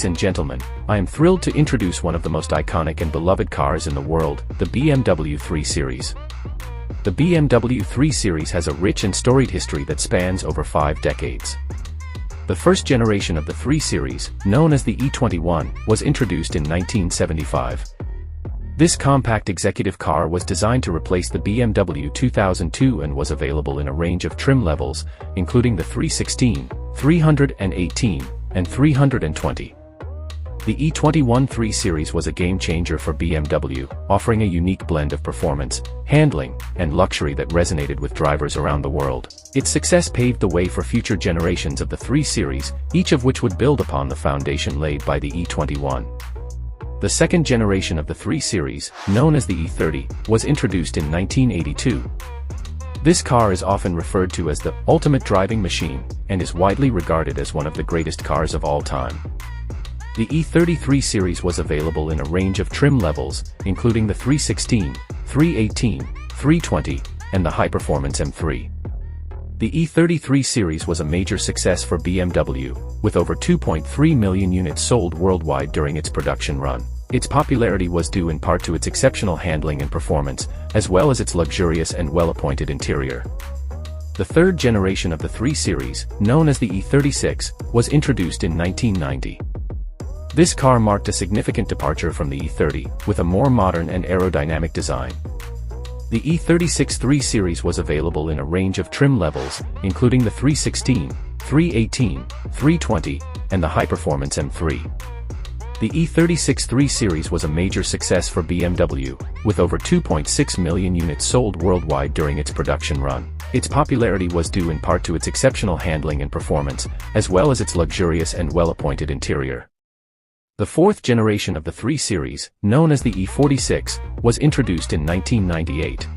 Ladies and gentlemen, I am thrilled to introduce one of the most iconic and beloved cars in the world, the BMW 3 Series. The BMW 3 Series has a rich and storied history that spans over 5 decades. The first generation of the 3 Series, known as the E21, was introduced in 1975. This compact executive car was designed to replace the BMW 2002 and was available in a range of trim levels, including the 316, 318, and 320. The E21 3 Series was a game-changer for BMW, offering a unique blend of performance, handling, and luxury that resonated with drivers around the world. Its success paved the way for future generations of the 3 Series, each of which would build upon the foundation laid by the E21. The second generation of the 3 Series, known as the E30, was introduced in 1982. This car is often referred to as the ultimate driving machine, and is widely regarded as one of the greatest cars of all time. The E30 3 Series was available in a range of trim levels, including the 316, 318, 320, and the high-performance M3. The E30 3 Series was a major success for BMW, with over 2.3 million units sold worldwide during its production run. Its popularity was due in part to its exceptional handling and performance, as well as its luxurious and well-appointed interior. The third generation of the 3 Series, known as the E36, was introduced in 1990. This car marked a significant departure from the E30, with a more modern and aerodynamic design. The E36 3 Series was available in a range of trim levels, including the 316, 318, 320, and the high-performance M3. The E36 3 Series was a major success for BMW, with over 2.6 million units sold worldwide during its production run. Its popularity was due in part to its exceptional handling and performance, as well as its luxurious and well-appointed interior. The fourth generation of the 3 Series, known as the E46, was introduced in 1998.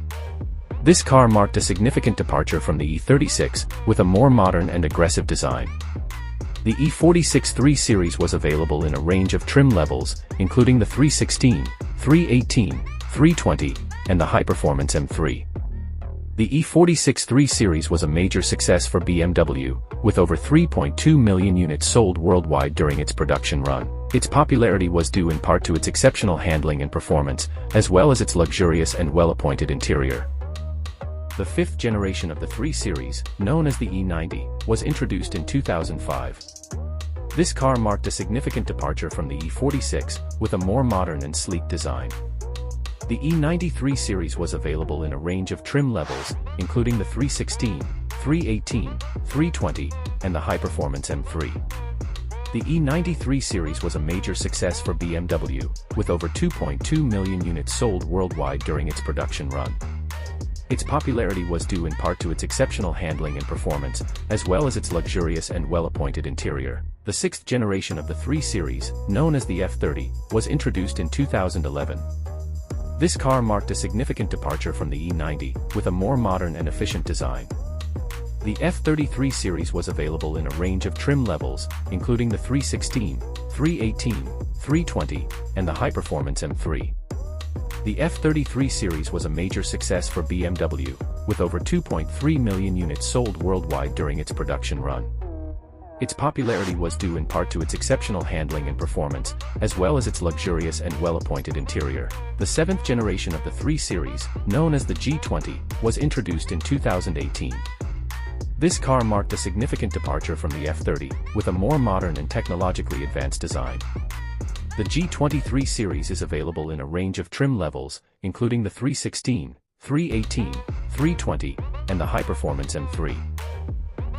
This car marked a significant departure from the E36, with a more modern and aggressive design. The E46 3 Series was available in a range of trim levels, including the 316, 318, 320, and the high-performance M3. The E46 3 Series was a major success for BMW, with over 3.2 million units sold worldwide during its production run. Its popularity was due in part to its exceptional handling and performance, as well as its luxurious and well-appointed interior. The fifth generation of the 3 Series, known as the E90, was introduced in 2005. This car marked a significant departure from the E46, with a more modern and sleek design. The E90 3 Series was available in a range of trim levels, including the 316, 318, 320, and the high-performance M3. The E90 3 Series was a major success for BMW, with over 2.2 million units sold worldwide during its production run. Its popularity was due in part to its exceptional handling and performance, as well as its luxurious and well-appointed interior. The sixth generation of the 3 Series, known as the F30, was introduced in 2011. This car marked a significant departure from the E90, with a more modern and efficient design. The F30 3 Series was available in a range of trim levels, including the 316, 318, 320, and the high-performance M3. The F30 3 Series was a major success for BMW, with over 2.3 million units sold worldwide during its production run. Its popularity was due in part to its exceptional handling and performance, as well as its luxurious and well-appointed interior. The seventh generation of the 3 Series, known as the G20, was introduced in 2018. This car marked a significant departure from the F30, with a more modern and technologically advanced design. The G20 3 Series is available in a range of trim levels, including the 316, 318, 320, and the high-performance M3.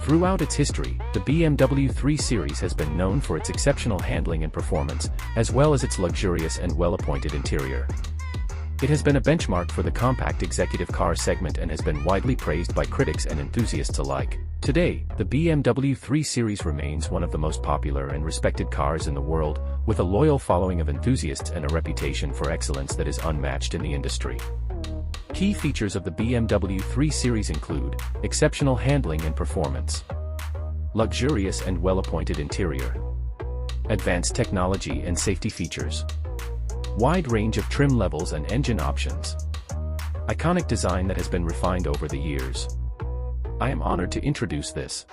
Throughout its history, the BMW 3 Series has been known for its exceptional handling and performance, as well as its luxurious and well-appointed interior. It has been a benchmark for the compact executive car segment and has been widely praised by critics and enthusiasts alike. Today, the BMW 3 Series remains one of the most popular and respected cars in the world, with a loyal following of enthusiasts and a reputation for excellence that is unmatched in the industry. Key features of the BMW 3 Series include exceptional handling and performance, luxurious and well-appointed interior, advanced technology and safety features, wide range of trim levels and engine options, iconic design that has been refined over the years. I am honored to introduce this